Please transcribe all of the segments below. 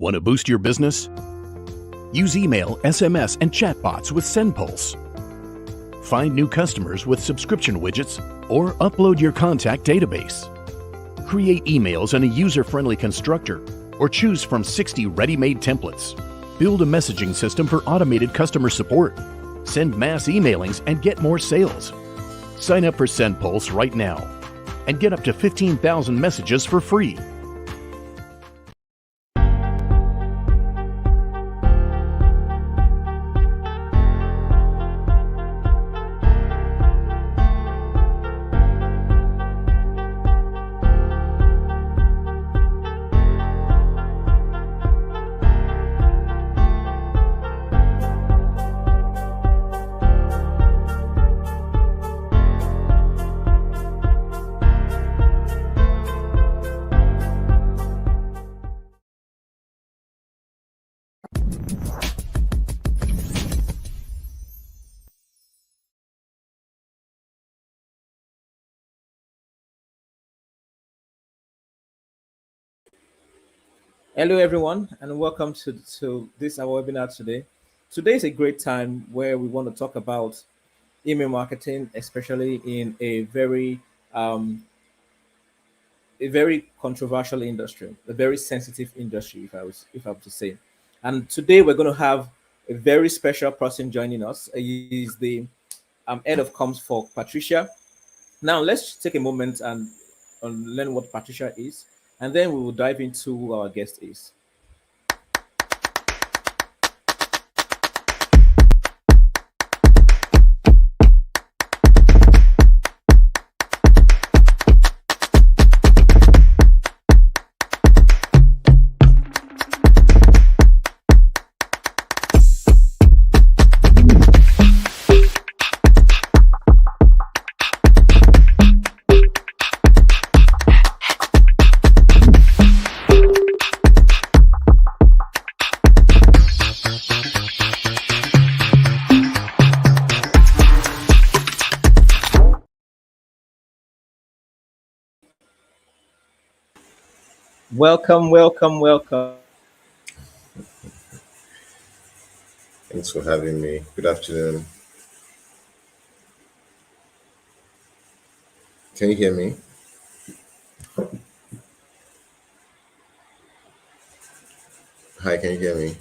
Want to boost your business? Use email, SMS, and chatbots with SendPulse. Find new customers with subscription widgets or upload your contact database. Create emails in a user-friendly constructor or choose from 60 ready-made templates. Build a messaging system for automated customer support. Send mass emailings and get more sales. Sign up for SendPulse right now and get up to 15,000 messages for free. Hello, everyone, and welcome to this our webinar today. Today is a great time where we want to talk about email marketing, especially in um, a very controversial industry, a very sensitive industry, if I were to say. And today we're going to have a very special person joining us. He is the head of comms for Patricia. Now let's take a moment and learn what Patricia is, and then we will dive into who our guest is. Welcome, welcome, welcome. Thanks for having me. Good afternoon. Can you hear me? Hi, can you hear me?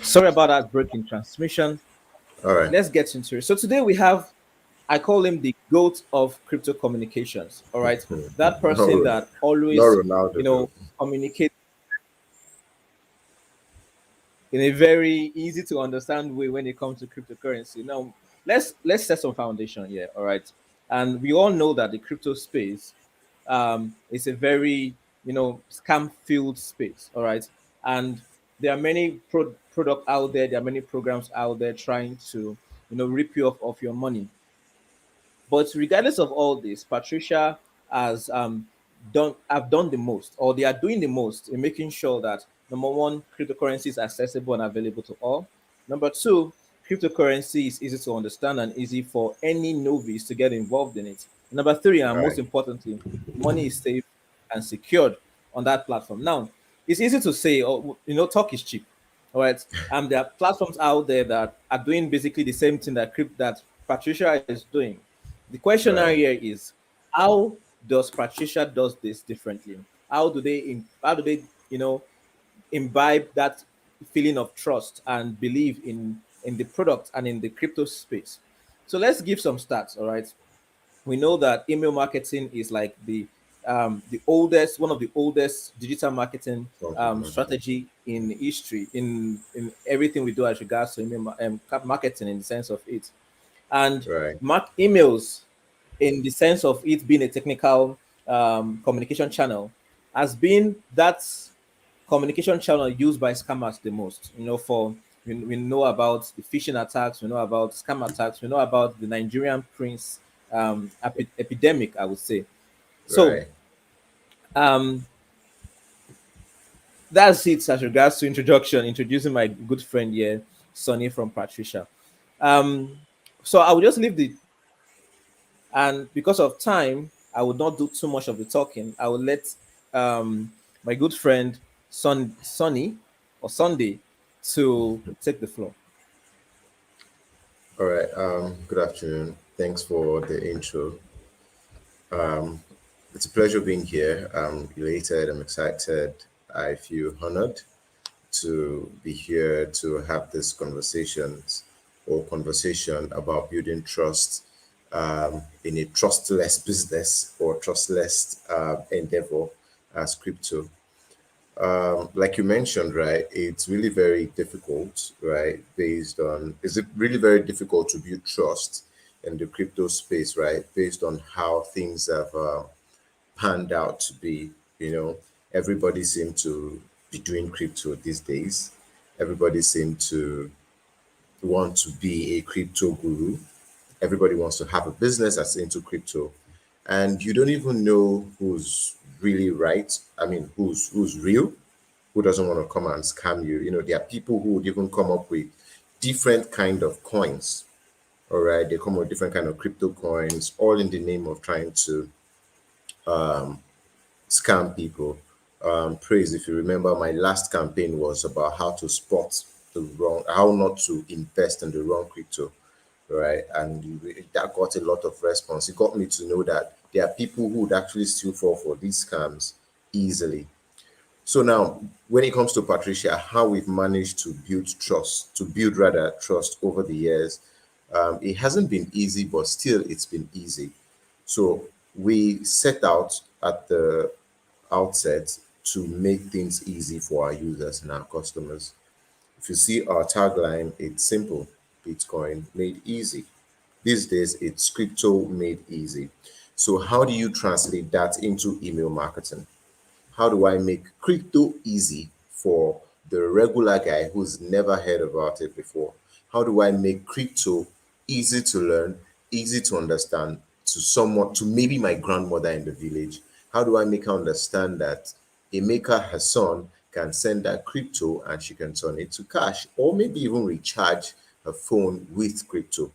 Sorry about that breaking transmission. All right. Let's get into it. So today we have, I call him the GOAT of crypto communications. All right, that person that Not always, Ronaldo, you though. know, communicates in a very easy to understand way when it comes to cryptocurrency. Now, let's set some foundation here. All right, and we all know that the crypto space is a very scam filled space. All right, and there are many product out there. There are many programs out there trying to rip you off of your money. But regardless of all this, Patricia has done the most, or they are doing the most in making sure that number one, cryptocurrency is accessible and available to all. Number two, cryptocurrency is easy to understand and easy for any novice to get involved in it. Number three, and All most right. importantly, money is safe and secured on that platform. Now, it's easy to say, oh, talk is cheap. All right. There are platforms out there that are doing basically the same thing that Patricia is doing. The question now Right. here is, how does Patricia does this differently? How do they you know imbibe that feeling of trust and believe in the product and in the crypto space? So let's give some stats. All right. We know that email marketing is like the oldest, one of the oldest digital marketing Forms of marketing. strategy in history, in everything we do as regards to marketing in the sense of it. And Right. mark emails in the sense of it being a technical communication channel has been that communication channel used by scammers the most. We know about the phishing attacks, we know about scam attacks, we know about the Nigerian prince epidemic, I would say. So Right. um, that's it as regards to introducing my good friend here, Sonny from Patricia. Um, so I will just leave the And because of time, I will not do too much of the talking. I will let my good friend Sonny or Sunday to take the floor. All right. Good afternoon. Thanks for the intro. It's a pleasure being here. I'm elated. I'm excited. I feel honored to be here to have this conversation about building trust in a trustless business or trustless endeavor as crypto. Like you mentioned, right, it's really very difficult, right, is it really very difficult to build trust in the crypto space, right, based on how things have panned out to be. Everybody seems to be doing crypto these days. Everybody seems to want to be a crypto guru. Everybody wants to have a business that's into crypto. And you don't even know who's really right. I mean, who's real, who doesn't want to come and scam you. There are people who would even come up with different kind of coins. All right, they come up with different kind of crypto coins, all in the name of trying to scam people. Praise, if you remember, my last campaign was about how to spot how not to invest in the wrong crypto, right? And that got a lot of response. It got me to know that there are people who would actually still fall for these scams easily. So now, when it comes to Patricia, how we've managed to build rather trust over the years, it hasn't been easy, but still it's been easy. So we set out at the outset to make things easy for our users and our customers. If you see our tagline, it's simple: Bitcoin made easy. These days, it's crypto made easy. So, how do you translate that into email marketing? How do I make crypto easy for the regular guy who's never heard about it before? How do I make crypto easy to learn, easy to understand to someone, to maybe my grandmother in the village? How do I make her understand that a maker, her son, can send her crypto and she can turn it to cash or maybe even recharge her phone with crypto,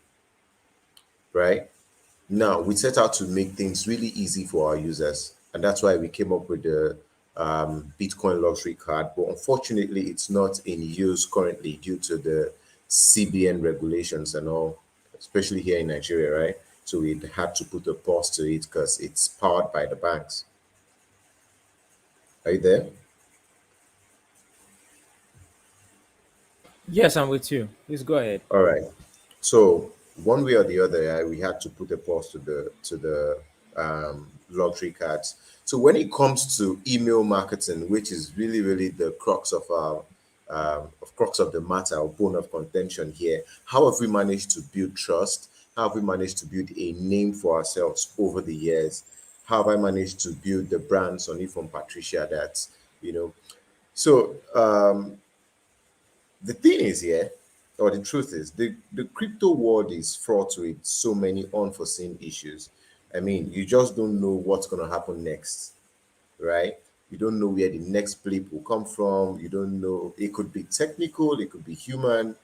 right? Now, we set out to make things really easy for our users, and that's why we came up with the Bitcoin luxury card. But unfortunately, it's not in use currently due to the CBN regulations and all, especially here in Nigeria, right? So we had to put a pause to it because it's powered by the banks. Are you there? Yes, I'm with you. Please go ahead. All right. So one way or the other, we had to put a pause to the luxury cards. So when it comes to email marketing, which is really the crux of our crux of the matter, or bone of contention here, how have we managed to build trust? How have we managed to build a name for ourselves over the years? How have I managed to build the brands on it from Patricia that you know? So the thing is here, or the truth is, the crypto world is fraught with so many unforeseen issues. I mean, you just don't know what's going to happen next, right? You don't know where the next blip will come from. You don't know. It could be technical, it could be human.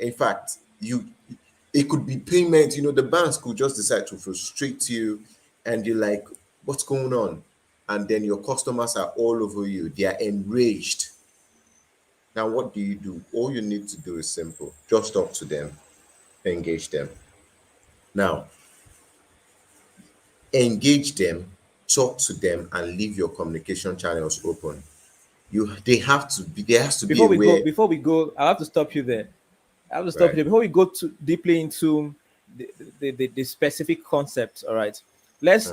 In fact, it could be payment. The banks could just decide to frustrate you, and you're like, what's going on? and then your customers are all over you. They are enraged. Now, what do you do? All you need to do is simple. Just talk to them, engage them. Now, engage them, talk to them, and leave your communication channels open. They have to be, there has to be a way. Before we go, I have to stop you there. I have to stop you Right, there. Before we go too deeply into the specific concepts, all right. Let's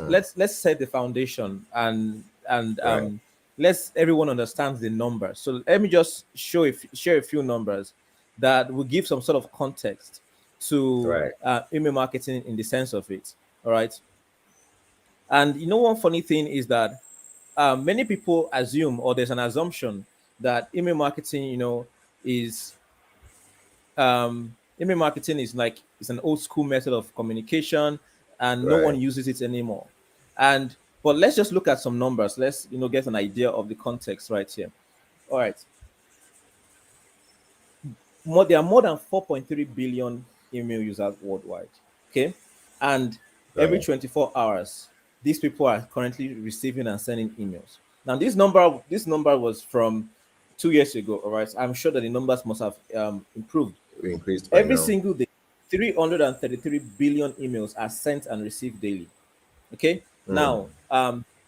set the foundation, and right, let's everyone understands the numbers. So let me just share a few numbers that will give some sort of context to right, email marketing in the sense of it. All right. And one funny thing is that many people assume, or there's an assumption that is email marketing is like it's an old school method of communication, and no one right. uses it anymore. And but let's just look at some numbers. Let's get an idea of the context right here. All right, there are more than 4.3 billion email users worldwide. Okay, and every Right. 24 hours, these people are currently receiving and sending emails. Now, this number was from 2 years ago. All right, I'm sure that the numbers must have improved. We increased by Every now. single day, 333 billion emails are sent and received daily. Okay. Mm, Now,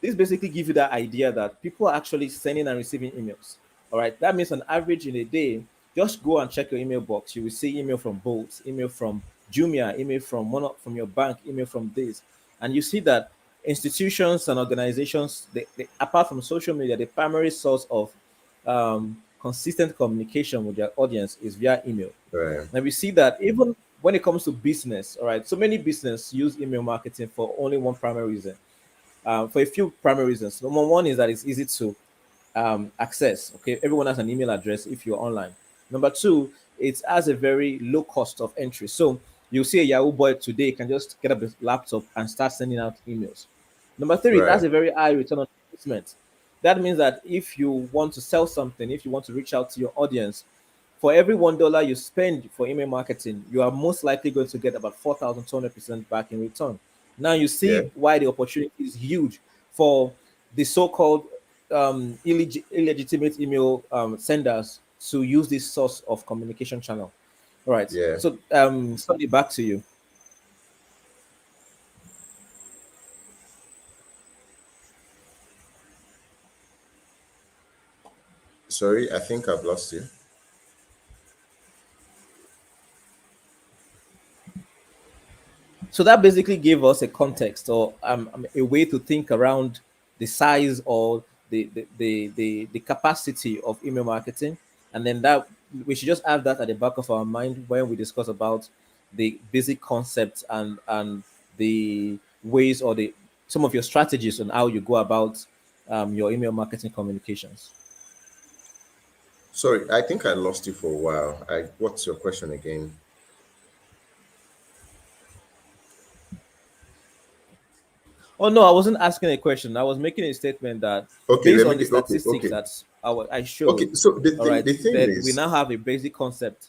this basically gives you that idea that people are actually sending and receiving emails. All right. That means on average in a day, just go and check your email box. You will see email from Bolt, email from Jumia, email from from your bank, email from this, and you see that institutions and organizations, apart from social media, the primary source of consistent communication with their audience is via email. right, And we see that even when it comes to business, all right, so many business use email marketing for only one primary reason, for a few primary reasons. Number one is that it's easy to access. Okay, everyone has an email address if you're online. Number two, it has a very low cost of entry. So you see a Yahoo boy today can just get up his laptop and start sending out emails. Number three, it has right, a very high return on investment. That means that if you want to sell something, if you want to reach out to your audience, for every $1 you spend for email marketing, you are most likely going to get about 4,200% back in return. Now you yeah. see why the opportunity is huge for the so-called illegitimate email senders to use this source of communication channel. All right. Yeah. So, Sunday, back to you. Sorry, I think I've lost you. So that basically gave us a context, or a way to think around the size or the capacity of email marketing, and then that we should just have that at the back of our mind when we discuss about the basic concepts and the ways, or the some of your strategies on how you go about your email marketing communications. Sorry, I think I lost you for a while. What's your question again? Oh no, I wasn't asking a question. I was making a statement that Okay, based let on me the get, okay, statistics okay. that I Okay, showed, so the all thing right, the thing that we is, now have a basic concept.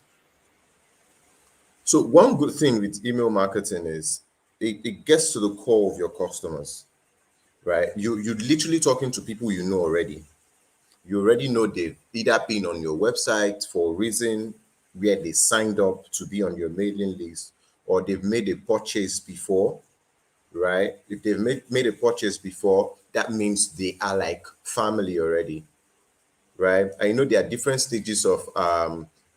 so one good thing with email marketing is it gets to the core of your customers, right? You're literally talking to people you know already. You already know they've either been on your website for a reason where they signed up to be on your mailing list, or they've made a purchase before, right? If they've made a purchase before, that means they are like family already, right? I know there are different stages of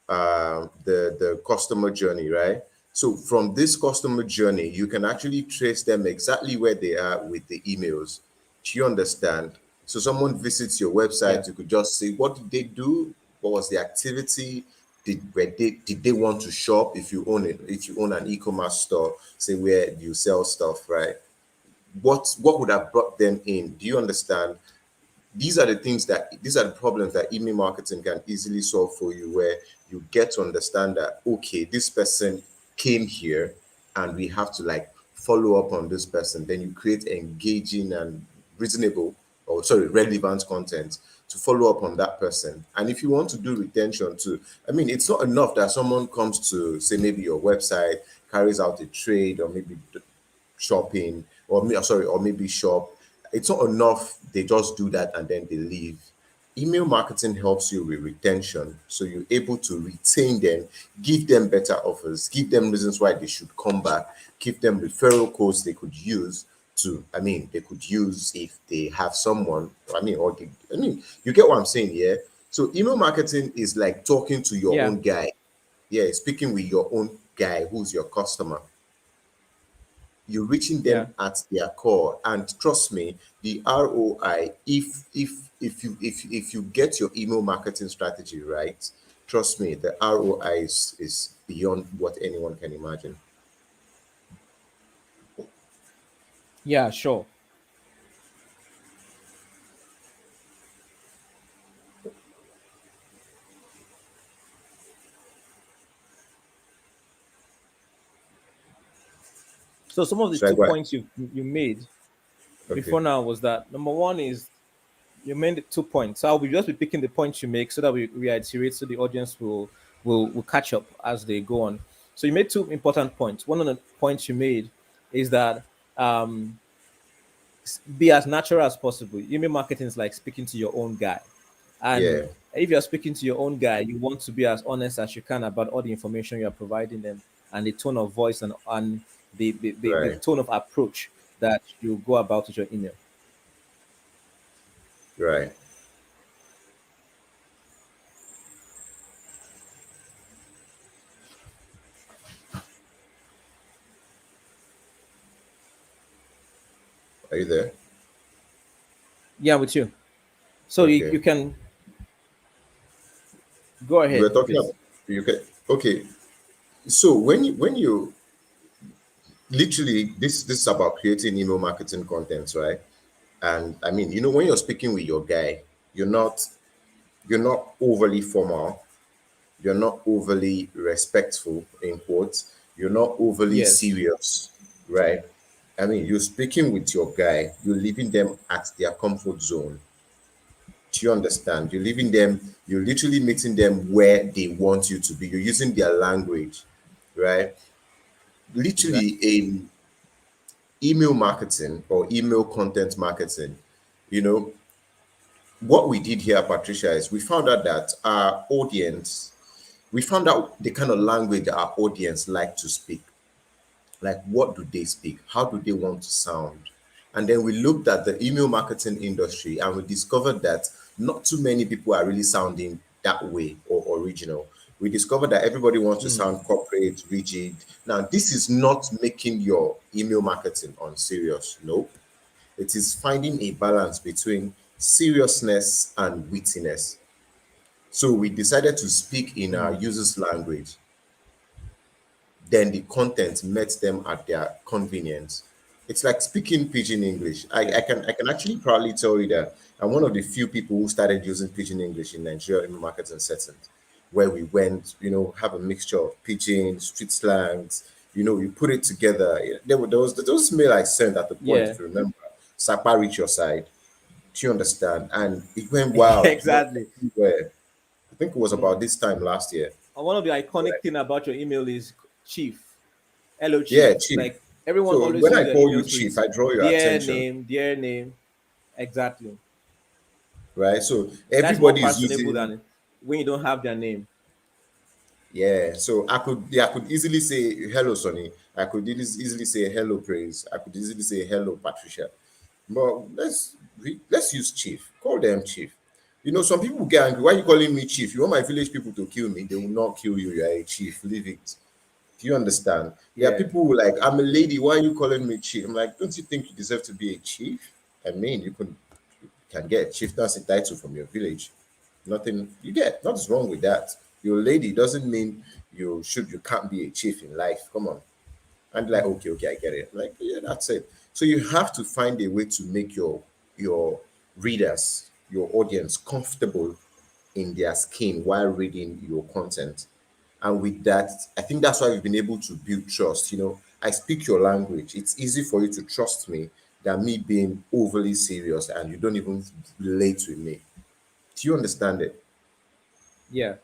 the customer journey, right? So from this customer journey, you can actually trace them exactly where they are with the emails. Do you understand? So someone visits your Yeah. website, you could just say, what did they do? What was the activity? Did they want to shop? If you own it, if you own an e-commerce store, say where you sell stuff, right? What would have brought them in? Do you understand? These are the problems that email marketing can easily solve for you, where you get to understand that, okay, this person came here and we have to like follow up on this person. Then you create engaging and reasonable, or sorry, relevant content to follow up on that person. And if you want to do retention too, I mean, it's not enough that someone comes to say maybe your website, carries out a trade, or maybe shopping, or sorry, or maybe shop, It's not enough they just do that and then they leave. Email marketing helps you with retention. So you're able to retain them, give them better offers, give them reasons why they should come back, give them referral codes they could use to, I mean, they could use if they have someone, I mean, or they, I mean, you get what I'm saying, yeah? So email marketing is like talking to your Yeah, own guy. Yeah, speaking with your own guy who's your customer. You're reaching yeah, them at their core, and trust me, the ROI, if you get your email marketing strategy right, trust me, the ROI is beyond what anyone can imagine. yeah, sure. So some of the Should I two go ahead? points you made Okay. before now was that number one is you made the 2 points. So I'll be just be picking the points you make so that we reiterate so the audience will catch up as they go on. So you made two important points. One of the points you made is that um, be as natural as possible. Email marketing is like speaking to your own guy. And Yeah. if you're speaking to your own guy, you want to be as honest as you can about all the information you're providing them and the tone of voice and the Right. tone of approach that you go about with your email. Right. Are you there? Yeah, with you. So Okay. you can go You were ahead, talking please. about, you can, okay. So when you literally, this is about creating email marketing content, right? And I mean, when you're speaking with your guy, you're not you're not overly formal, you're not overly respectful in quotes, you're not overly Yes. serious, right? I mean, you're speaking with your guy, you're leaving them at their comfort zone. Do you understand? You're leaving them, you're literally meeting them where they want you to be. You're using their language, right? Exactly. Literally in email marketing or email content marketing, you know, what we did here, Patricia, is we found out that our audience, we found out the kind of language our audience like to speak. Like, what do they speak? How do they want to sound? And then we looked at the email marketing industry and we discovered that not too many people are really sounding that way or original. We discovered that everybody wants to Mm, sound corporate, rigid. Now, this is not making your email marketing unserious. No, it is finding a balance between seriousness and wittiness. So we decided to speak in our mm. users' language. Then the content met them at their convenience. It's like speaking pidgin English. Yeah. I can actually proudly tell you that I'm one of the few people who started using pidgin English in Nigeria in marketing settings, where we went, have a mixture of pidgin, street slangs, you put it together. There was mail I sent at the point, Yeah. if you remember, Sapa reach your side. Do you understand? And it went wild. It went Exactly. everywhere. I think it was about Mm. this time last year. And one of the iconic Right. thing about your email is chief. Hello, Yeah, chief. chief. Like everyone So always when use I their call you emails chief, with I draw your attention, dear name. Exactly. right? So That's more everybody is personable using, than when you don't have their name. yeah. So I could easily say hello, Sonny. I could easily say hello, Praise. I could easily say hello, Patricia. But let's use chief. Call them chief. Some people get angry. Why are you calling me chief? You want my village people to kill me? They will not kill you. You are a chief. Leave it. Do you understand? There are Yeah. people who like, I'm a lady. Why are you calling me chief? I'm like, don't you think you deserve to be a chief? I mean, you can get a chieftaincy title from your village. Nothing you get. Nothing's wrong with that. You're a lady doesn't mean you can't be a chief in life. Come on. And like, okay, okay, I get it. Like, yeah, that's it. So you have to find a way to make your readers, your audience comfortable in their skin while reading your content. And with that, I think that's why we've been able to build trust. I speak your language. It's easy for you to trust me than me being overly serious and you don't even relate with me. Do you understand it? Yeah.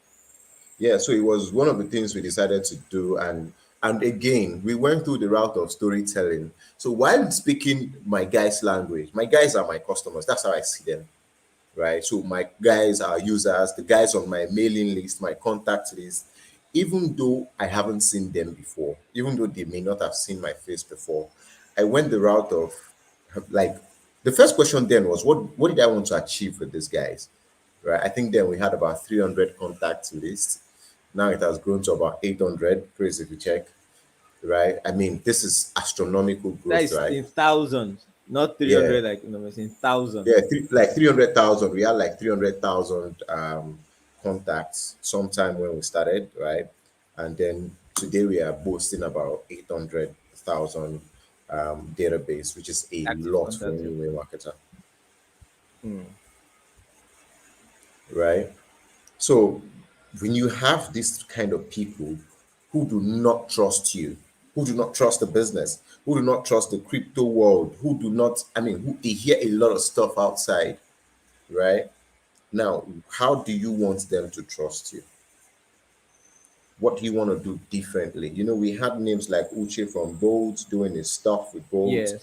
Yeah, so it was one of the things we decided to do. And And again, we went through the route of storytelling. So while speaking my guys' language, my guys are my customers. That's how I see them, right? So my guys are users, the guys on my mailing list, my contact list, even though I haven't seen them before, even though they may not have seen my face before, I went the route of like the first question then was what did I want to achieve with these guys? Right. I think then we had about 300 contact lists. Now it has grown to about 800. Please, if you check, right? I mean, this is astronomical That growth, is right? in thousands, not Yeah, 300, like, it's in thousands. yeah, like 300,000. We had like 300,000 contacts sometime when we started, right? And then today we are boasting about 800,000 database, which is a Active lot for contact. any email marketer, Hmm. right? So when you have this kind of people who do not trust you, who do not trust the business, who do not trust the crypto world, who do not, I mean, who they hear a lot of stuff outside, right? Now, how do you want them to trust you? What do you want to do differently? You know, we had names like Uche from Bolt doing his stuff with Bolt. Yes.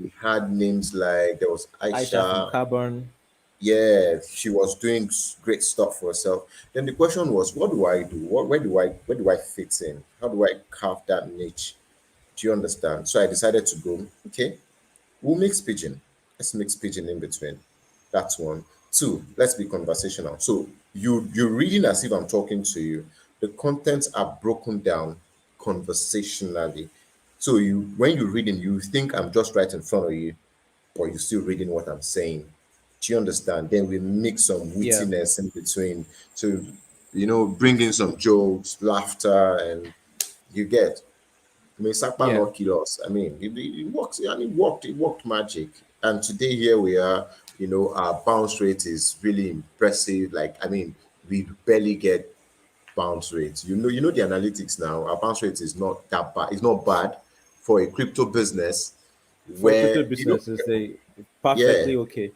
We had names like there was Aisha from Aisha. Carbon. Yeah, she was doing great stuff for herself. Then the question was, what do I do? Where do I fit in? How do I carve that niche? Do you understand? So I decided to go, okay, we'll mix pigeon. Let's mix pigeon in between. That's one. Two, let's be conversational. So you're reading as if I'm talking to you. The contents are broken down conversationally. So you when you're reading, you think I'm just right in front of you, but you're still reading what I'm saying. Do you understand? Then we mix some Yeah. wittiness in between. So, bring in some jokes, laughter, and you get. I mean, Sakpa Yeah. not kill us. I mean, it works, and it worked magic. And today here we are, our bounce rate is really impressive. Like, I mean, we barely get bounce rates. You know the analytics now. Our bounce rate is not that bad. It's not bad for a crypto business For crypto where, businesses, they yeah, perfectly okay.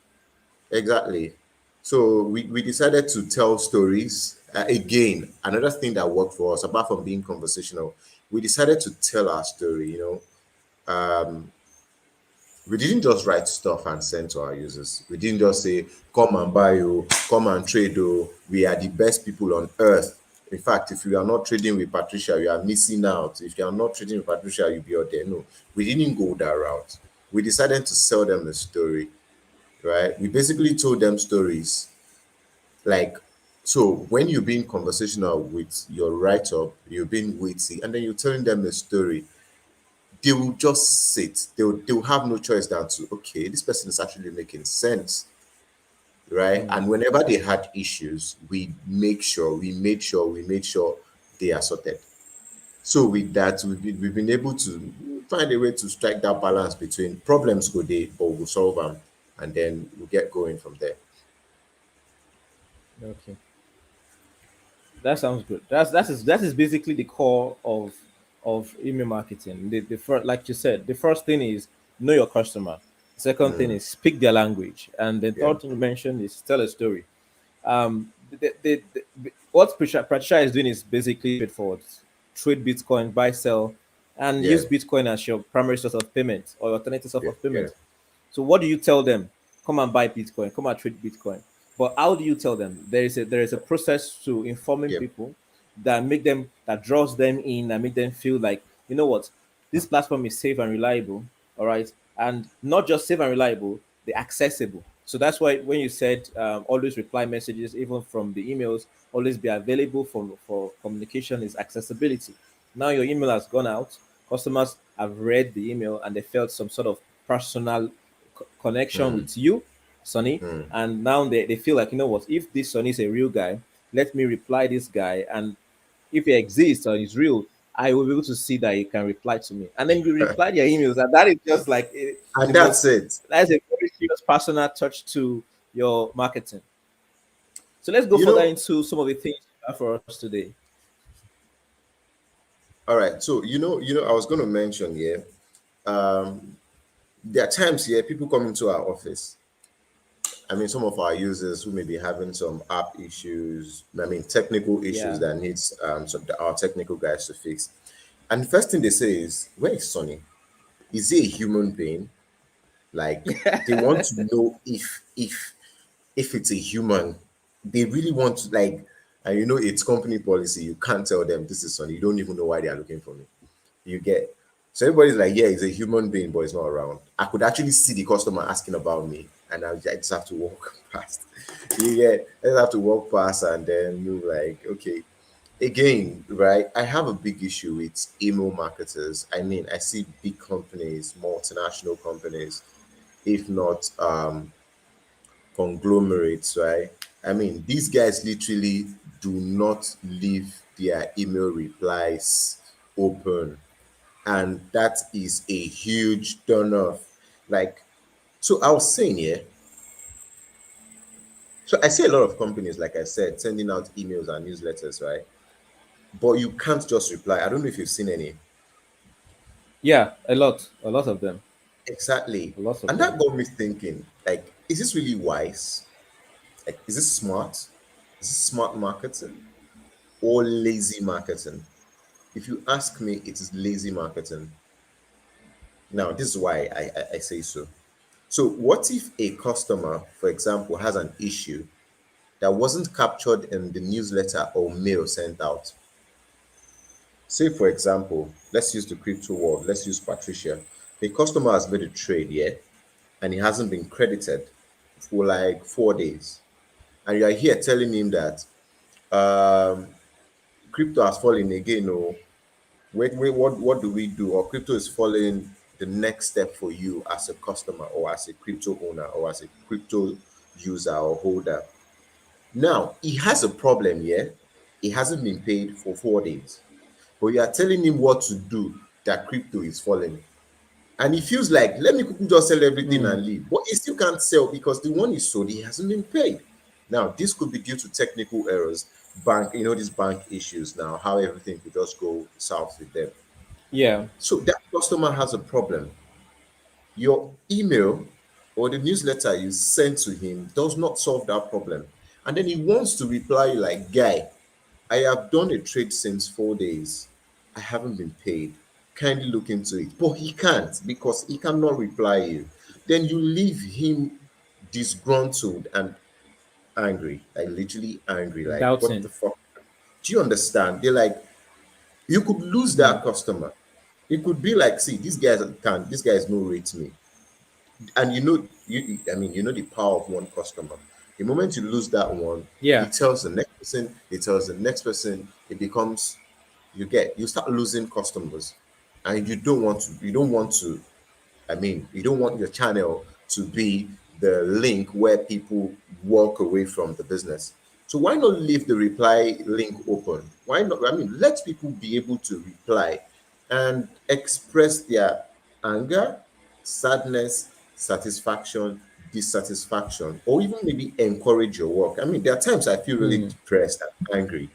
exactly. So we decided to tell stories. Again, another thing that worked for us, apart from being conversational, we decided to tell our story. We didn't just write stuff and send to our users. We didn't just say, come and buy, oh, come and trade, oh, we are the best people on earth. In fact, if you are not trading with Patricia, you are missing out. If you are not trading with Patricia, you'll be out there. No, we didn't go that route. We decided to sell them a story, right? We basically told them stories like, so when you're being conversational with your write-up, you're being witty, and then you're telling them a story, they will just sit. They will have no choice than to, okay, this person is actually making sense, right? Hmm. And whenever they had issues, we made sure they are sorted. So with that, we've been able to find a way to strike that balance between problems go day, but we'll solve them, and then we'll get going from there. Okay. That sounds good. That is basically the core of email marketing. The first, like you said, the first thing is know your customer. Second thing is speak their language, and the Yeah. third thing you mentioned is tell a story. What Patricia is doing is basically straightforward. Trade Bitcoin, buy, sell, and Yeah. use Bitcoin as your primary source of payment or alternative source Yeah. of Yeah. payment. So what do you tell them? Come and buy Bitcoin, come and trade Bitcoin. But how do you tell them? There is a process to informing Yeah. people that draws them in and make them feel like, you know what, this platform is safe and reliable, all right, and not just safe and reliable, they're accessible. So that's why when you said always reply messages, even from the emails, always be available for communication is accessibility. Now your email has gone out, customers have read the email and they felt some sort of personal connection with you, Sonny, and now they feel like, you know what, if this Sonny is a real guy, let me reply this guy, and if he exists or is real, I will be able to see that he can reply to me. And then you reply their emails, and that is just like And the that's most, it. that's a very serious personal touch to your marketing. So let's go You further know, into some of the things you have for us today. all right. So I was going to mention here. There are times here people come into our office. I mean, some of our users who may be having some app issues. I mean, technical issues Yeah. that needs our technical guys to fix. And the first thing they say is, where is Sonny? Is he a human being? Like, they want to know if it's a human. They really want to, like, and you know it's company policy. You can't tell them this is Sonny. You don't even know why they are looking for me. You get, so everybody's like, yeah, he's a human being, but he's not around. I could actually see the customer asking about me, and I just have to walk past. You get, I just have to walk past and then move, like, okay. Again, right? I have a big issue with email marketers. I mean, I see big companies, multinational companies, if not conglomerates, right? I mean, these guys literally do not leave their email replies open, and that is a huge turn off. Like, so I was saying, yeah. So I see a lot of companies, like I said, sending out emails and newsletters, right? But you can't just reply. I don't know if you've seen any. Yeah, a lot of them, Exactly. a lot of And them. that got me thinking, like, is this really wise? Like, is this smart? Is this smart marketing or lazy marketing? If you ask me, it is lazy marketing. Now, this is why I say so. So, what if a customer, for example, has an issue that wasn't captured in the newsletter or mail sent out? Say, for example, let's use the crypto world, let's use Patricia. The customer has made a trade, yeah, and he hasn't been credited for like 4 days. And you are here telling him that crypto has fallen again, or wait, what do we do? Or crypto is falling, the next step for you as a customer or as a crypto owner or as a crypto user or holder. Now he has a problem here. He hasn't been paid for 4 days, but you are telling him what to do that crypto is falling. And he feels like, let me quickly just sell everything Mm, and leave. But he still can't sell because the one he sold, he hasn't been paid. Now, this could be due to technical errors, bank, these bank issues now, how everything could just go south with them. yeah, So that customer has a problem. Your email or the newsletter you sent to him does not solve that problem. And then he wants to reply you like, guy, I have done a trade since 4 days. I haven't been paid. Kindly look into it. But he can't because he cannot reply you. Then you leave him disgruntled and angry, like literally angry. Like, what the doubting. fuck? Do you understand? They're like, you could lose Mm, that customer. It could be like, see, these guys no rate me. And I mean, the power of one customer. The moment you lose that one, yeah, it tells the next person, it tells the next person, it becomes, you start losing customers. And you don't want to, I mean, you don't want your channel to be the link where people walk away from the business. So why not leave the reply link open? Why not? I mean, let people be able to reply and express their anger, sadness, satisfaction, dissatisfaction, or even maybe encourage your work. I mean, there are times I feel really mm, depressed and angry,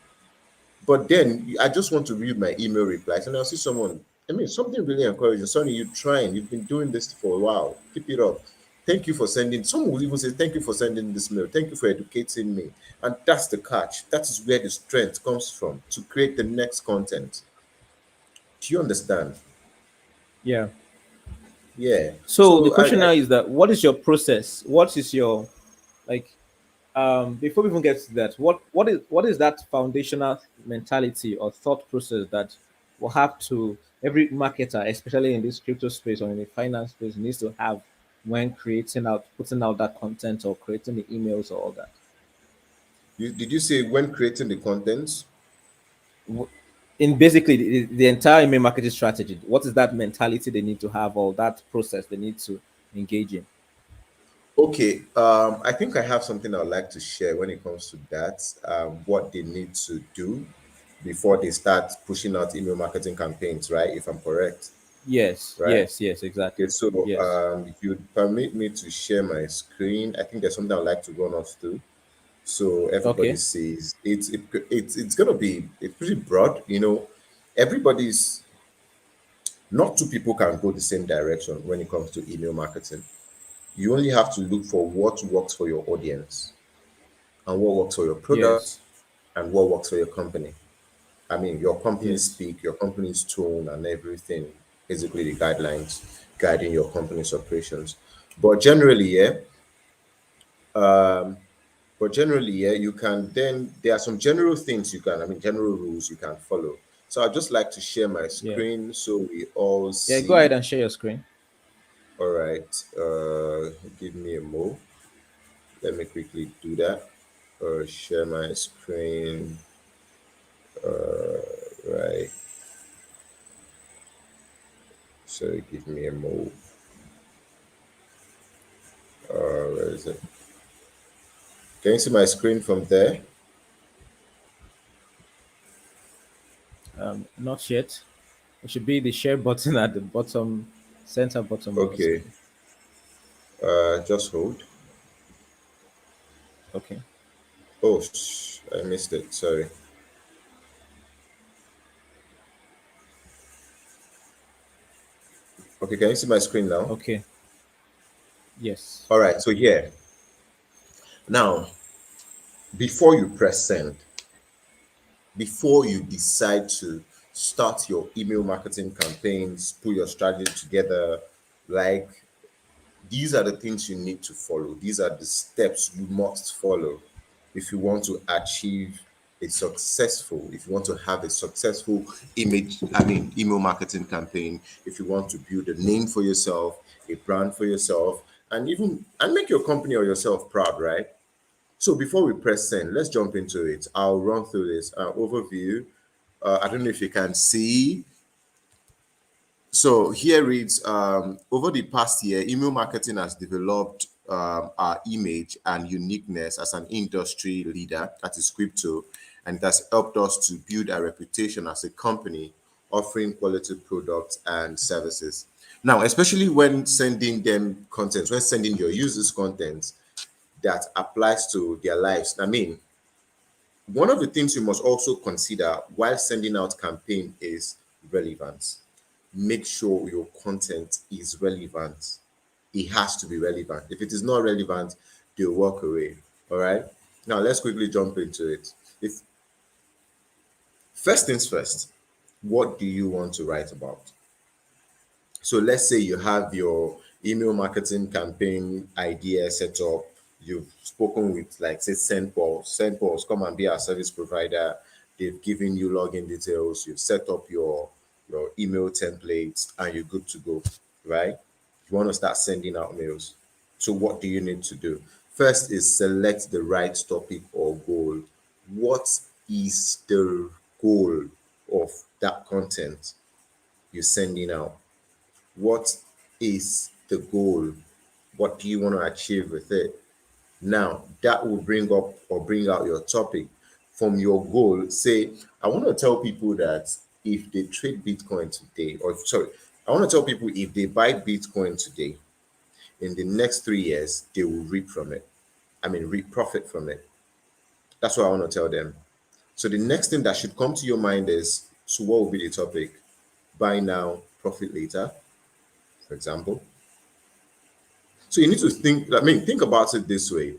but then I just want to read my email replies and I'll see someone, I mean, something really encouraging. Sonny, you're trying, you've been doing this for a while. Keep it up. Thank you for sending. Someone will even say, thank you for sending this mail. Thank you for educating me. And that's the catch. That is where the strength comes from to create the next content. Do you understand? yeah. Yeah. So the So question now is that what is your process? What is your, like, before we even get to that, what is that foundational mentality or thought process that will have to every marketer, especially in this crypto space or in the finance space, needs to have when putting out that content or creating the emails or all that? did you say when creating the content? W- In basically the entire email marketing strategy, what is that mentality they need to have or that process they need to engage in? Okay, I think I have something I'd like to share when it comes to that. What they need to do before they start pushing out email marketing campaigns, right? If I'm correct, Yes, right? yes, yes, Okay, exactly. so Yes. if you'd permit me to share my screen, I think there's something I'd like to run us through so everybody Okay. sees. It's gonna be it's pretty broad, Everybody's not two people can go the same direction when it comes to email marketing. You only have to look for what works for your audience and what works for your Yes. product and what works for your company. I mean, your company Yes. speak, your company's tone, and everything, basically the guidelines guiding your company's operations. But generally, yeah, you can then, there are some general things you can, I mean, general rules you can follow. So I'd just like to share my Yeah. screen so we all Yeah. Go ahead see. and share your screen. All right, give me a mo. Let me quickly do that. Share my screen. Right. So give me a mo. Where is it? Can you see my screen from there? Not yet. It should be the share button at the bottom, center bottom of the Okay. screen. Just hold. Okay. Oh, I missed it. Sorry. Okay, can you see my screen now? Okay. Yes. All right. So here, now, before you press send, before you decide to start your email marketing campaigns, put your strategy together, like these are the things you need to follow. These are the steps you must follow if you want to achieve if you want to have a successful email marketing campaign, if you want to build a name for yourself, a brand for yourself, and make your company or yourself proud, right? So before we press send, let's jump into it. I'll run through this overview. I don't know if you can see. So here reads, over the past year, email marketing has developed our image and uniqueness as an industry leader, that is crypto, and it has helped us to build a reputation as a company offering quality products and services. Now, especially when sending them content, when sending your users content that applies to their lives. I mean, one of the things you must also consider while sending out campaign is relevance. Make sure your content is relevant. It has to be relevant. If it is not relevant, they'll walk away. All right. Now let's quickly jump into it. If first things first, what do you want to write about? So let's say you have your email marketing campaign idea set up. You've spoken with, like, say, Send Paul. Send Paul's come and be our service provider. They've given you login details. You've set up your email templates, and you're good to go, right? You want to start sending out mails. So what do you need to do? First is select the right topic or goal. What is the goal of that content you're sending out? What is the goal? What do you want to achieve with it? Now, that will bring up or bring out your topic from your goal. Say, I want to tell people that if they trade Bitcoin today, or sorry, I want to tell people if they buy Bitcoin today, in the next 3 years, they will reap from it. I mean, reap profit from it. That's what I want to tell them. So the next thing that should come to your mind is, so what will be the topic? Buy now, profit later, for example. So you need to think, I mean, think about it this way.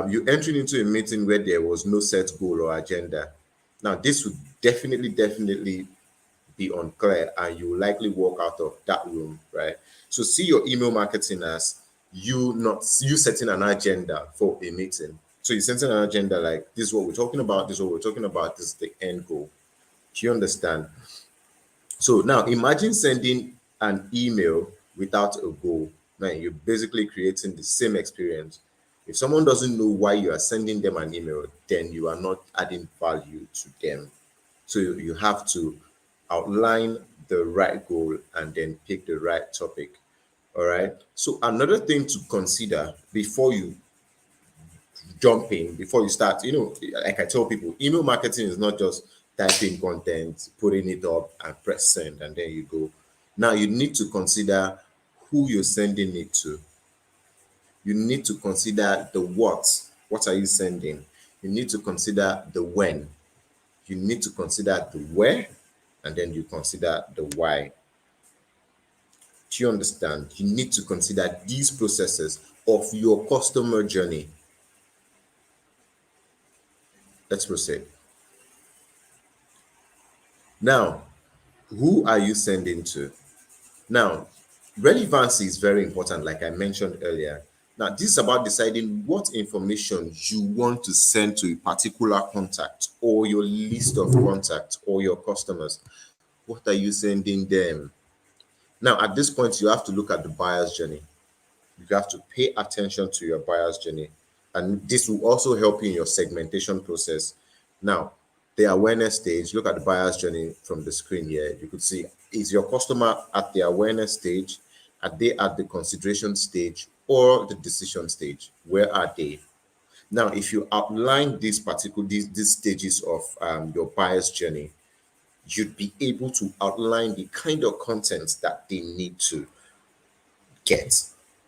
You entering into a meeting where there was no set goal or agenda. Now, this would definitely be unclear, and you will likely walk out of that room, right? So see your email marketing as you setting an agenda for a meeting. So you're setting an agenda like, this is what we're talking about, this is what we're talking about, this is the end goal. Do you understand? So now imagine sending an email without a goal. Man, you're basically creating the same experience. If someone doesn't know why you are sending them an email, then you are not adding value to them. So you have to outline the right goal and then pick the right topic. All right. So another thing to consider before you jump in, before you start, like I tell people, email marketing is not just typing content, putting it up and press send, and then you go. Now you need to consider who you're sending it to. You need to consider the what. What are you sending? You need to consider the when. You need to consider the where, and then you consider the why. Do you understand? You need to consider these processes of your customer journey. Let's proceed. Now, who are you sending to? Now, relevancy is very important, like I mentioned earlier. Now, this is about deciding what information you want to send to a particular contact or your list of contacts or your customers. What are you sending them? Now, at this point, you have to look at the buyer's journey. You have to pay attention to your buyer's journey. And this will also help you in your segmentation process. Now, the awareness stage, look at the buyer's journey from the screen here. You could see, is your customer at the awareness stage? Are they at the consideration stage or the decision stage? Where are they? Now, if you outline these stages of your buyer's journey, you'd be able to outline the kind of content that they need to get,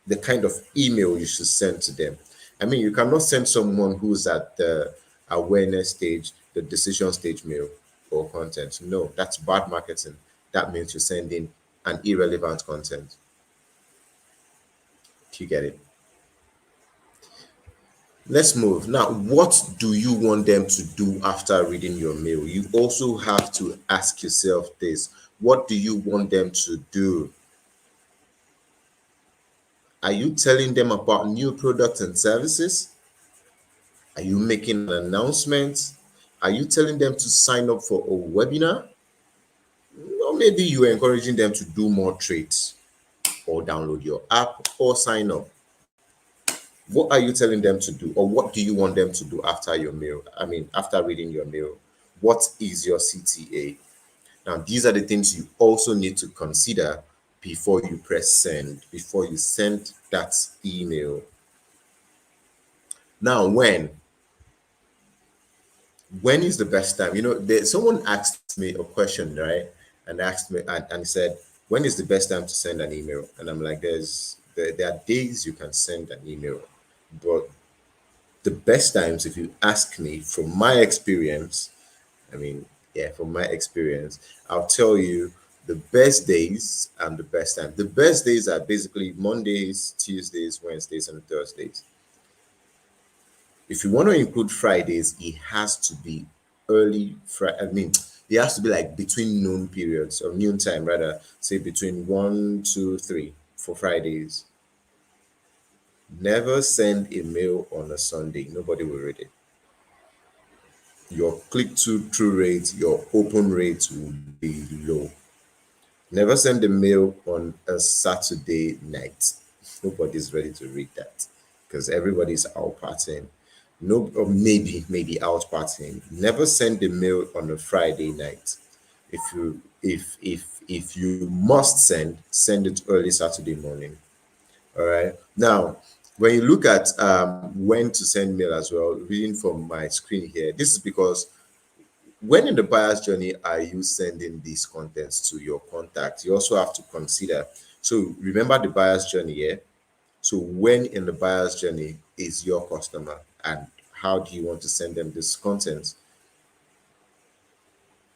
the kind of email you should send to them. I mean, you cannot send someone who's at the awareness stage, the decision stage mail or content. No, that's bad marketing. That means you're sending an irrelevant content. Do you get it? Let's move. Now, what do you want them to do after reading your mail? You also have to ask yourself this. What do you want them to do? Are you telling them about new products and services? Are you making an announcement? Are you telling them to sign up for a webinar? Or maybe you're encouraging them to do more trades or download your app or sign up. What are you telling them to do? Or what do you want them to do after your mail? I mean, after reading your mail, what is your CTA? Now, these are the things you also need to consider before you press send, before you send that email. Now, when is the best time? You know, someone asked me a question, right? And asked me and said, when is the best time to send an email? And I'm like, there are days you can send an email, but the best times, if you ask me, from my experience, I mean, yeah, from my experience, I'll tell you the best days and the best time. The best days are basically Mondays, Tuesdays, Wednesdays, and Thursdays. If you want to include Fridays, it has to be early Friday. I mean, it has to be like between noon periods or noon time, rather, say between 1, 2, 3 for Fridays. Never send a mail on a Sunday. Nobody will read it. Your click-through rate, your open rate will be low. Never send a mail on a Saturday night. Nobody's ready to read that because everybody's out partying. No, or maybe out partying. Never send a mail on a Friday night. If you must send it early Saturday morning. All right. Now, when you look at when to send mail as well, reading from my screen here, this is because when in the buyer's journey are you sending these contents to your contacts? You also have to consider. So remember the buyer's journey here. So when in the buyer's journey is your customer and how do you want to send them this content?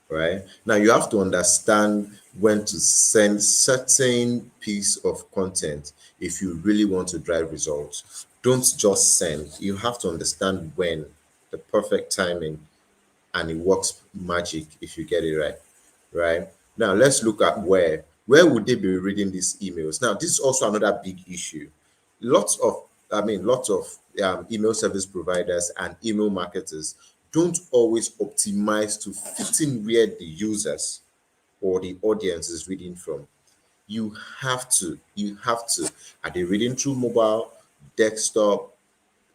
Right now, you have to understand when to send certain piece of content if you really want to drive results. Don't just send. You have to understand when, the perfect timing, and it works magic if you get it right. Now let's look at where would they be reading these emails. Now this is also another big issue. Lots of email service providers and email marketers don't always optimize to fit in where the users or the audience is reading from. You have to are they reading through mobile, desktop,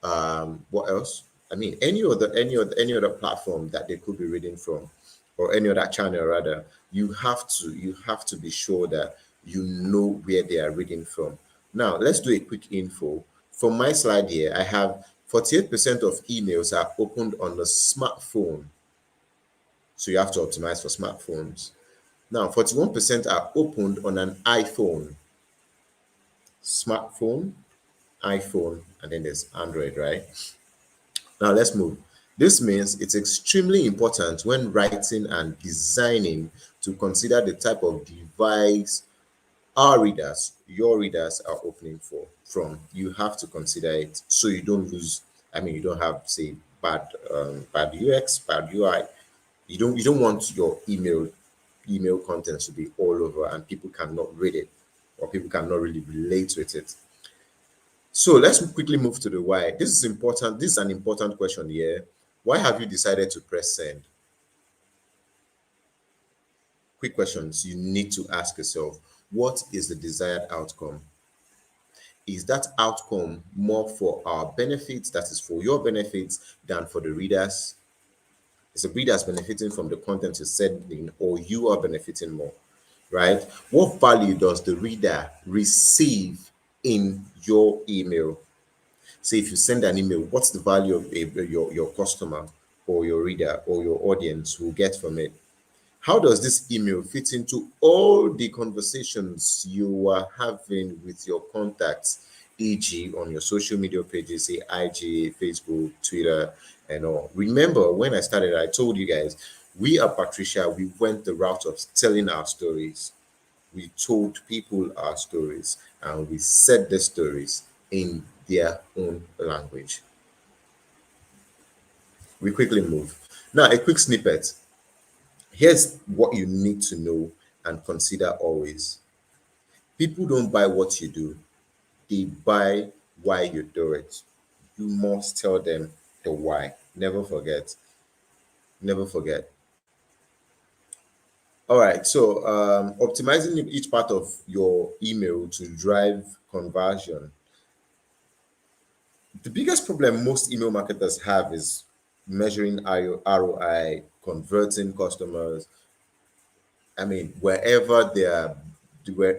what else? I mean, any other platform that they could be reading from, or any other channel rather. You have to be sure that you know where they are reading from. Now let's do a quick info. From my slide here, I have 48% of emails are opened on the smartphone, so you have to optimize for smartphones. Now 41% are opened on an iPhone, smartphone, iPhone, and then there's Android, right? Now let's move. This means it's extremely important when writing and designing to consider the type of device your readers are opening from. You have to consider it so you don't lose. I mean, you don't have, say, bad UX, bad UI. You don't want your email email contents to be all over and people cannot read it, or people cannot really relate with it. So let's quickly move to the why. This is important. This is an important question here. Why have you decided to press send? Quick questions you need to ask yourself. What is the desired outcome? Is that outcome more for our benefits, that is for your benefits, than for the readers? Is the readers benefiting from the content you're sending, or you are benefiting more, right? What value does the reader receive in your email? Say if you send an email, what's the value of your customer or your reader or your audience will get from it? How does this email fit into all the conversations you are having with your contacts, e.g., on your social media pages, say IG, Facebook, Twitter, and all? Remember, when I started, I told you guys, we at Patricia, we went the route of telling our stories. We told people our stories, and we said the stories in their own language. We quickly move. Now, a quick snippet. Here's what you need to know and consider always. People don't buy what you do, they buy why you do it. You must tell them the why. Never forget. Never forget. All right. So, optimizing each part of your email to drive conversion. The biggest problem most email marketers have is measuring ROI, converting customers. I mean, wherever they are,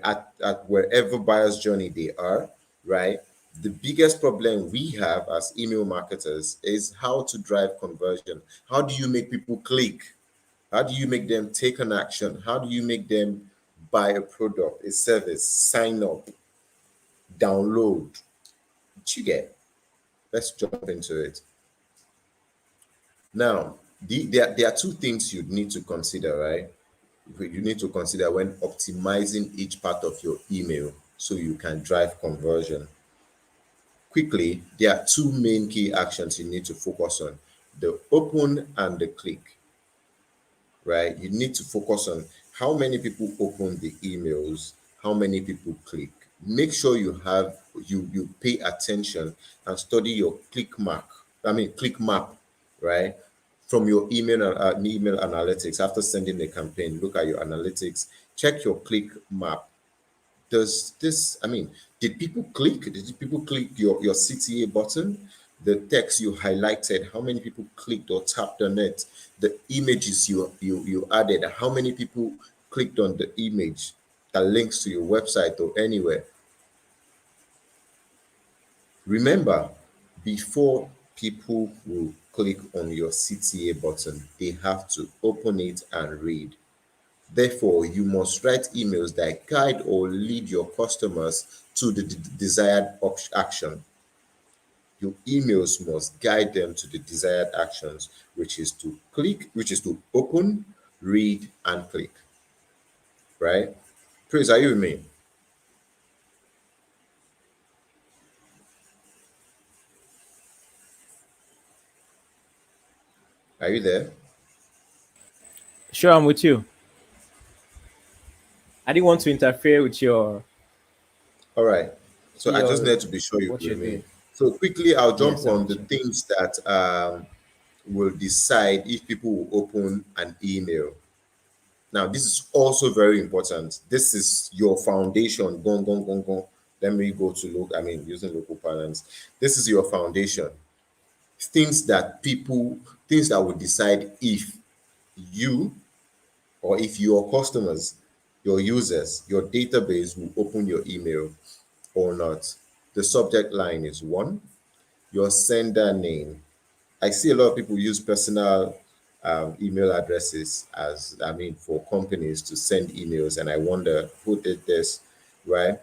at wherever buyer's journey they are, right? The biggest problem we have as email marketers is how to drive conversion. How do you make people click? How do you make them take an action? How do you make them buy a product, a service, sign up, download? What you get? Let's jump into it. Now, there are two things you need to consider, right? You need to consider when optimizing each part of your email so you can drive conversion. Quickly, there are two main key actions you need to focus on: the open and the click, right? You need to focus on how many people open the emails, how many people click. Make sure you pay attention and study your click map, right? From your email analytics. After sending the campaign, look at your analytics, check your click map. Does this, I mean, did people click? Did people click your CTA button? The text you highlighted, how many people clicked or tapped on it? The images you added, how many people clicked on the image that links to your website or anywhere? Remember, before people will click on your CTA button, they have to open it and read. Therefore, you must write emails that guide or lead your customers to the desired action. Your emails must guide them to the desired actions, which is to click, which is to open, read, and click. Right? Praise, are you with me? Are you there? Sure, I'm with you. I didn't want to interfere with your All right. So I just your need to be sure you're what you're with me. doing. So quickly, I'll jump Yes, I'm on the with you. things that will decide if people will open an email. Now, this is also very important. This is your foundation. Gong, gong, gong, gong. Let me go to look. I mean, using local parlance. This is your foundation. Things that will decide if you or if your customers, your users, your database will open your email or not. The subject line is one, your sender name. I see a lot of people use personal email addresses as, I mean, for companies to send emails, and I wonder who did this, right?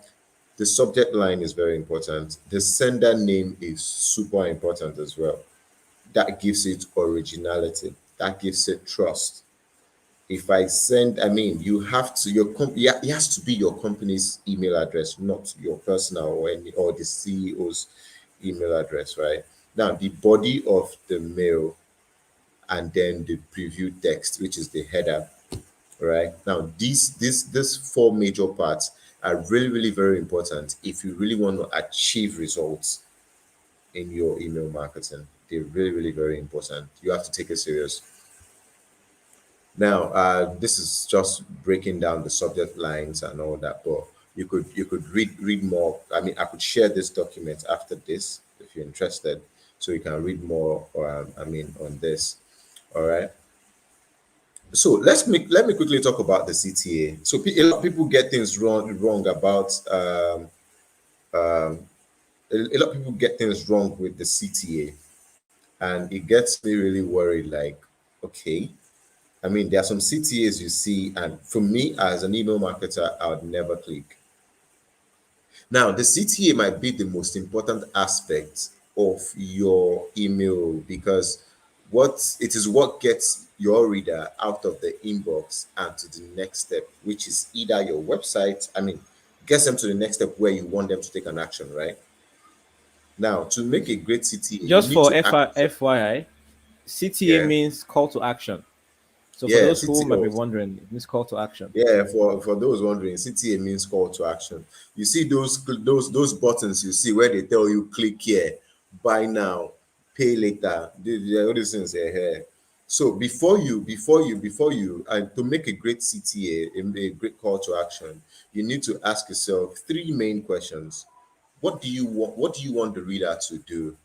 The subject line is very important. The sender name is super important as well. That gives it originality. That gives it trust. If I send, I mean, you have to yeah, it has to be your company's email address, not your personal or the CEO's email address, right? Now, the body of the mail and then the preview text, which is the header, right? Now, these four major parts are really, really very important if you really want to achieve results in your email marketing. They're really, really very important. You have to take it serious. Now, this is just breaking down the subject lines and all that, but you could read more. I mean, I could share this document after this if you're interested, so you can read more. I mean, on this. All right. So let me quickly talk about the CTA. So a lot of people get things wrong about a lot of people get things wrong with the CTA, and it gets me really worried. Like, okay, I mean, there are some CTAs you see, and for me as an email marketer, I would never click. Now, the CTA might be the most important aspect of your email because what gets your reader out of the inbox and to the next step, which is either your website. I mean, gets them to the next step where you want them to take an action, right? Now, to make a great CTA, you Just need for to act. FYI, CTA Yeah, means call to action. So for yeah, those who might be CTA. wondering, it means call to action. Yeah, for those wondering, CTA means call to action. You see those buttons you see where they tell you click here, buy now, pay later. All these things are here. So before you, and to make a great CTA, a great call to action, you need to ask yourself three main questions. What do you want? What do you want the reader to do?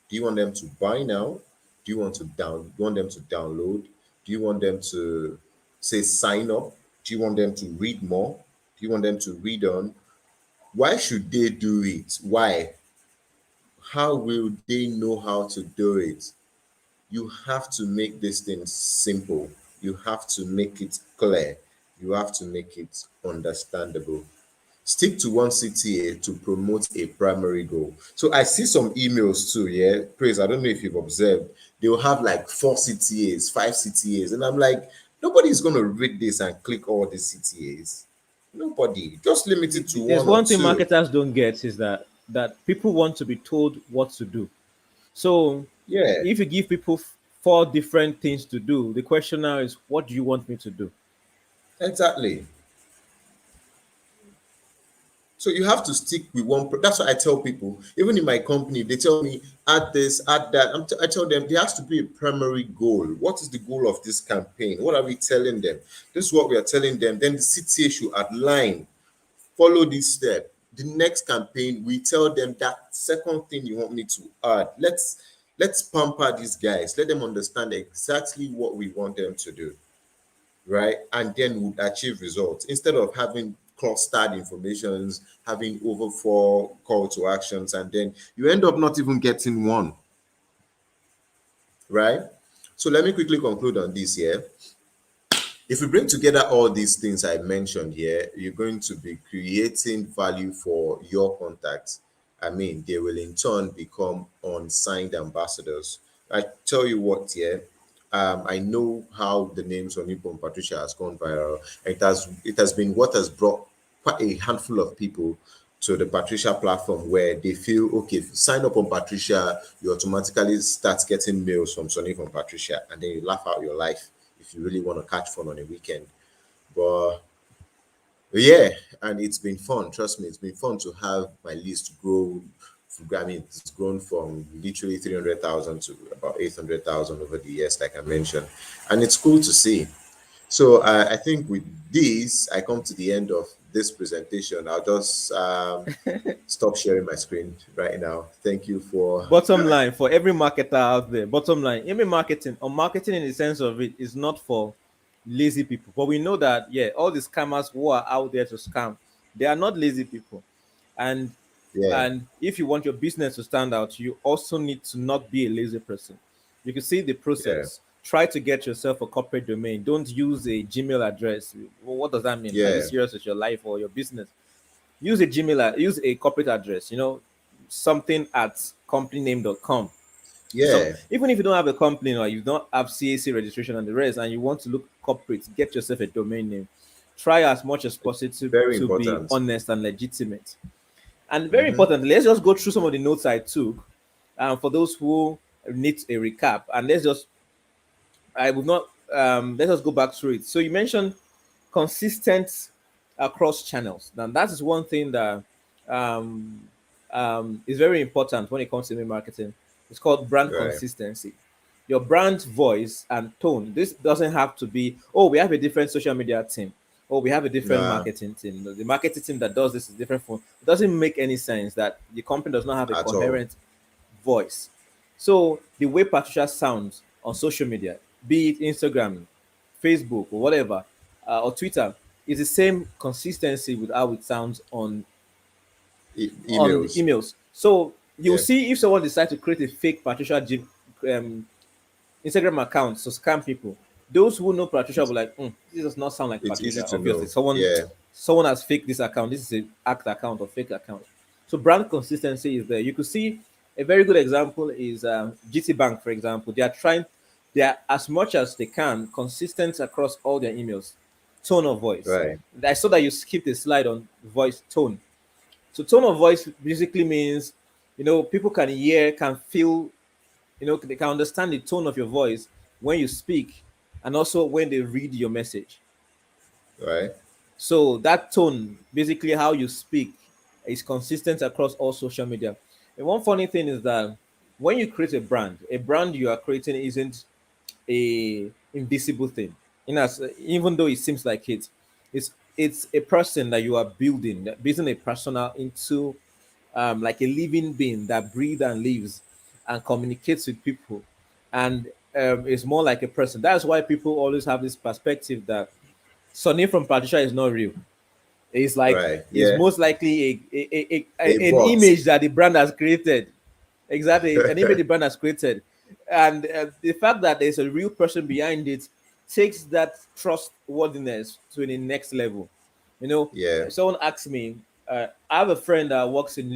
Do you want them to buy now? Do you want to want them to download? Do you want them to say sign up? Do you want them to read more? Do you want them to read on? Why should they do it? Why? How will they know how to do it? You have to make these things simple. You have to make it clear. You have to make it understandable. Stick to one CTA to promote a primary goal. So I see some emails too, yeah. Praise, I don't know if you've observed, they'll have like 4 CTAs, 5 CTAs, and I'm like, nobody's gonna read this and click all the CTAs. Nobody. Just limit it to There's one or one thing two. marketers don't get is that people want to be told what to do. So Yeah, if you give people four different things to do, the question now is, what do you want me to do? exactly. So you have to stick with one. That's what I tell people. Even in my company, they tell me add this, add that. I tell them there has to be a primary goal. What is the goal of this campaign? What are we telling them? This is what we are telling them. Then the CTA should outline, follow this step. The next campaign, we tell them that second thing you want me to add. Let's pamper these guys. Let them understand exactly what we want them to do, right? And then would achieve results instead of having clustered informations, having over 4 call to actions, and then you end up not even getting one, right? So let me quickly conclude on this here. If we bring together all these things I mentioned here, you're going to be creating value for your contacts. I mean, they will in turn become unsigned ambassadors. I tell you what, here, I know how the name Sonipo and Patricia has gone viral. It has been what has brought quite a handful of people to the Patricia platform where they feel okay, if you sign up on Patricia, you automatically start getting mails from Sonny from Patricia, and then you laugh out your life if you really want to catch fun on a weekend. But yeah, and it's been fun. Trust me, it's been fun to have my list grow. I mean, it's grown from literally 300,000 to about 800,000 over the years, like I mentioned, and it's cool to see. So I think with this, I come to the end of this presentation. I'll just stop sharing my screen right now. Thank you for. Bottom line for every marketer out there, bottom line, email marketing or marketing in the sense of it is not for lazy people. But we know that, yeah, all the scammers who are out there to scam, they are not lazy people. And Yeah, if you want your business to stand out, you also need to not be a lazy person. You can see the yeah, process. Try to get yourself a corporate domain. Don't use a Gmail address. Well, what does that mean? Are you yeah, serious with your life or your business? Use a Gmail, use a corporate address, something at companyname.com. So yeah. even if you don't have a company or you don't have CAC registration and the rest, and you want to look corporate, get yourself a domain name. Try as much as possible Very to be important. honest and legitimate. And very Hmm. important, let's just go through some of the notes I took for those who need a recap. And let's just, I will not let us go back through it. So you mentioned consistent across channels. Now that is one thing that um, is very important when it comes to email marketing. It's called brand Right. consistency. Your brand voice and tone. This doesn't have to be, oh, we have a different social media team. Oh, we have a different Nah, marketing team. The marketing team that does this is different from. It doesn't make any sense that the company does not have a at all. coherent voice. So the way Patricia sounds on social media, be it Instagram, Facebook, or whatever, or Twitter, is the same consistency with how it sounds on the Emails. emails. So you'll Yeah. see if someone decides to create a fake Patricia Instagram account to scam people. Those who know Patricia will be like, this does not sound like It's easy Patricia. to Obviously, know. someone Yeah. someone has faked this account. This is a act account or fake account. So brand consistency is there. You could see a very good example is GT Bank, for example. They are as much as they can consistent across all their emails. Tone of voice. Right. I saw that you skipped a slide on voice tone. So tone of voice basically means, people can hear, can feel, they can understand the tone of your voice when you speak and also when they read your message. Right. So that tone, basically how you speak, is consistent across all social media. And one funny thing is that when you create a brand you are creating isn't a invisible thing. Even though it seems like it's a person that you are building a persona into, like a living being that breathes and lives and communicates with people, and is more like a person. That's why people always have this perspective that Sonny from Patricia is not real. Right. It's Yeah. most likely A an bot. image that the brand has created. Exactly, an image the brand has created, and the fact that there's a real person behind it takes that trustworthiness to the next level. Yeah. Someone asked me, I have a friend that works in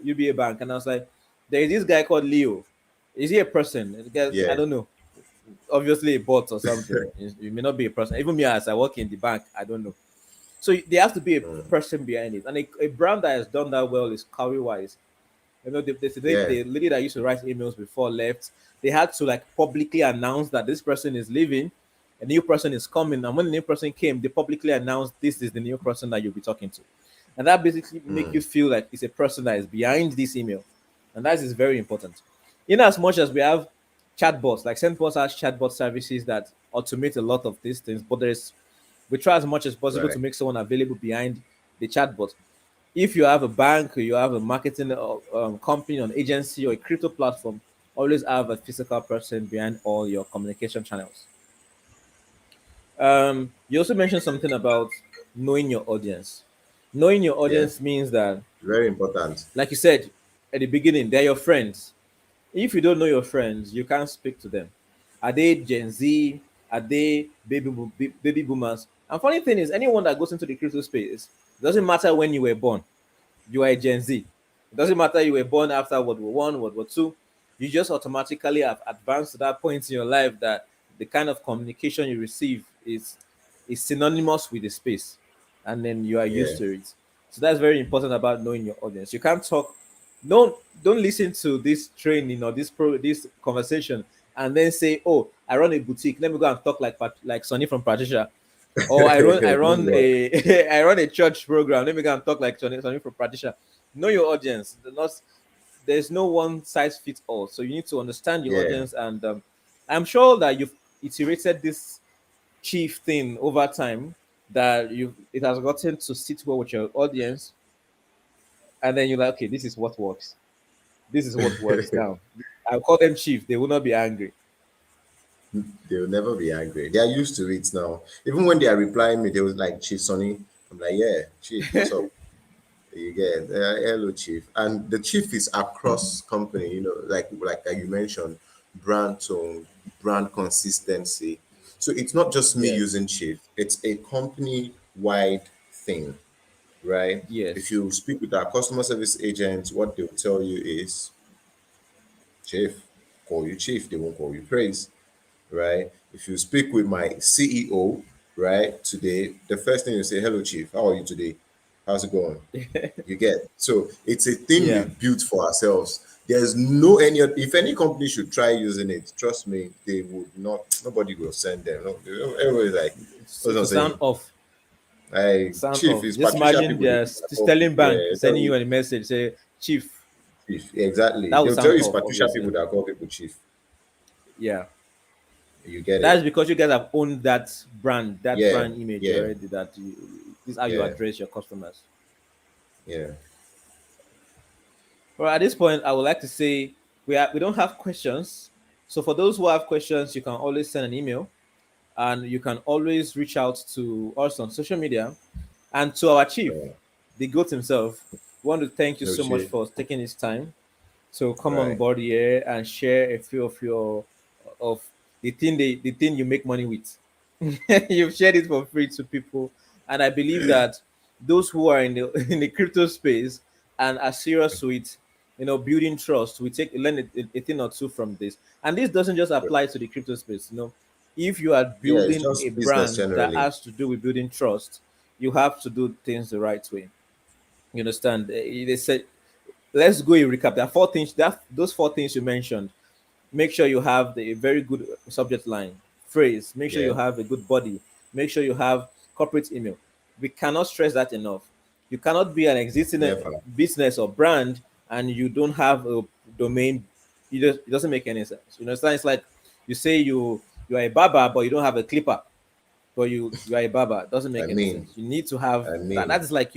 UBA Bank, and I was like, there is this guy called Leo. Is he a person? The guy, I Yeah. don't know. Obviously, a bot or something. It may not be a person. Even me, as I work in the bank, I don't know. So there has to be a Mm. person behind it, and a brand that has done that well is Cowrywise. Yeah. The lady that used to write emails before left. They had to like publicly announce that this person is leaving, a new person is coming, and when the new person came, they publicly announced this is the new person that you'll be talking to, and that basically make you Mm. feel like it's a person that is behind this email, and that is very important. In as much as we have chatbots, like Sendbots has chatbot services that automate a lot of these things, but there's we try as much as possible to Right. make someone available behind the chatbot. If you have a bank or you have a marketing company, an agency, or a crypto platform, always have a physical person behind all your communication channels. You also mentioned something about knowing your audience. Knowing your Yeah. audience means that, Very important. like you said at the beginning, they're your friends. If you don't know your friends, you can't speak to them. Are they Gen Z? Are they baby boomers? And funny thing is, anyone that goes into the crypto space, it doesn't matter when you were born, you are a Gen Z. It doesn't matter you were born after World War I, World War II. You just automatically have advanced to that point in your life that the kind of communication you receive is synonymous with the space, and then you are Yeah. used to it. So that's very important about knowing your audience. You can't talk. Don't listen to this training or this conversation and then say, "Oh, I run a boutique. Let me go and talk like Sonny from Patricia." Or I Good run luck. a I run a church program. Let me go and talk like Sonny from Patricia. Know your audience. There's no one size fits all. So you need to understand your Yeah. audience, and I'm sure that you've iterated this chief thing over time, that you it has gotten to sit well with your audience, and then you're like, okay, this is what works. This is what works now. I'll call them chief. They will not be angry. They will never be angry. They are used to it now. Even when they are replying me, they was like, Chief Sonny. I'm like, yeah, Chief, what's up? You get hello, Chief. And the Chief is across company, like you mentioned, brand tone, brand consistency. So it's not just me Yes. using Chief, it's a company wide thing, right? If Yes. you speak with our customer service agents, what they'll tell you is, Chief, call you Chief, they won't call you praise, right? If you speak with my CEO, right, today, the first thing you say, hello, Chief, how are you today? How's it going? You get, so it's a thing Yeah. we've built for ourselves. There's no any, if any company should try using it, trust me, they would not, nobody will send them. No, everybody's like, what's I'm To sound saying? off. Like, Sound chief, off. is Just Patricia imagine people they're that call Sterling people, Bank yeah, tell sending you you a message, say, Chief. chief. Exactly. That would They'll tell sound you it's off, Patricia obviously. people that call people chief. Yeah. You get That's it? because you guys have owned that Yeah, brand image yeah, already. This is how you yeah, address your customers. yeah. Well, at this point, I would like to say we don't have questions. So for those who have questions, you can always send an email, and you can always reach out to us on social media, and to our chief, Yeah. the goat himself. We want to thank you No so much shit. for taking this time to come on Right. board here and share a few of your of the thing you make money with. You've shared it for free to people, and I believe that those who are in the in the crypto space and are serious with building trust, we learn a thing or two from this. And this doesn't just apply to the crypto space. If you are Yeah, it's building a just business brand that generally. has to do with building trust, you have to do things the right way. You understand? They said, let's go and recap. There are four things. Those four things you mentioned. Make sure you have a very good subject line, phrase. Make sure you Yeah, have a good body. Make sure you have corporate email. We cannot stress that enough. You cannot be an existing never. business or brand and you don't have a domain. It doesn't make any sense. It's like you say you are a barber but you don't have a clipper, but you are a barber. It doesn't I make any mean, sense. You need to have I that. mean, That is like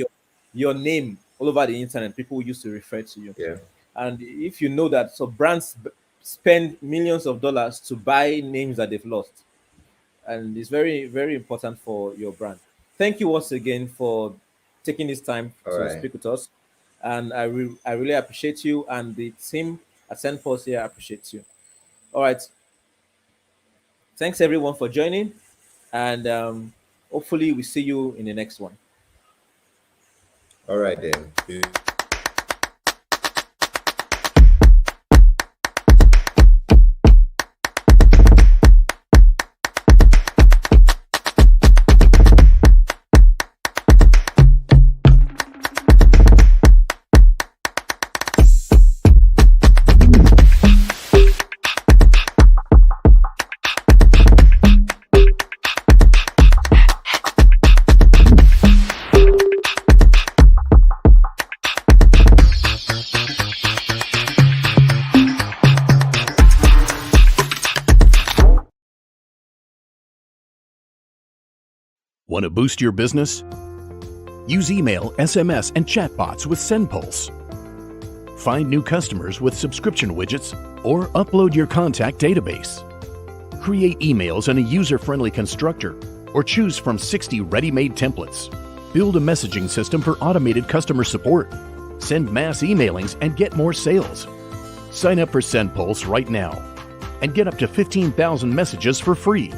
your name all over the internet. People used to refer to you. yeah. And if you know that, so brands spend millions of dollars to buy names that they've lost, and it's very, very important for your brand. Thank you once again for taking this time All to right. speak with us, and I really appreciate you, and the team at Sendpulse here appreciates you. All right, thanks everyone for joining, and hopefully we see you in the next one. All right then. Want to boost your business? Use email, SMS, and chatbots with SendPulse. Find new customers with subscription widgets or upload your contact database. Create emails in a user-friendly constructor or choose from 60 ready-made templates. Build a messaging system for automated customer support. Send mass emailings and get more sales. Sign up for SendPulse right now and get up to 15,000 messages for free.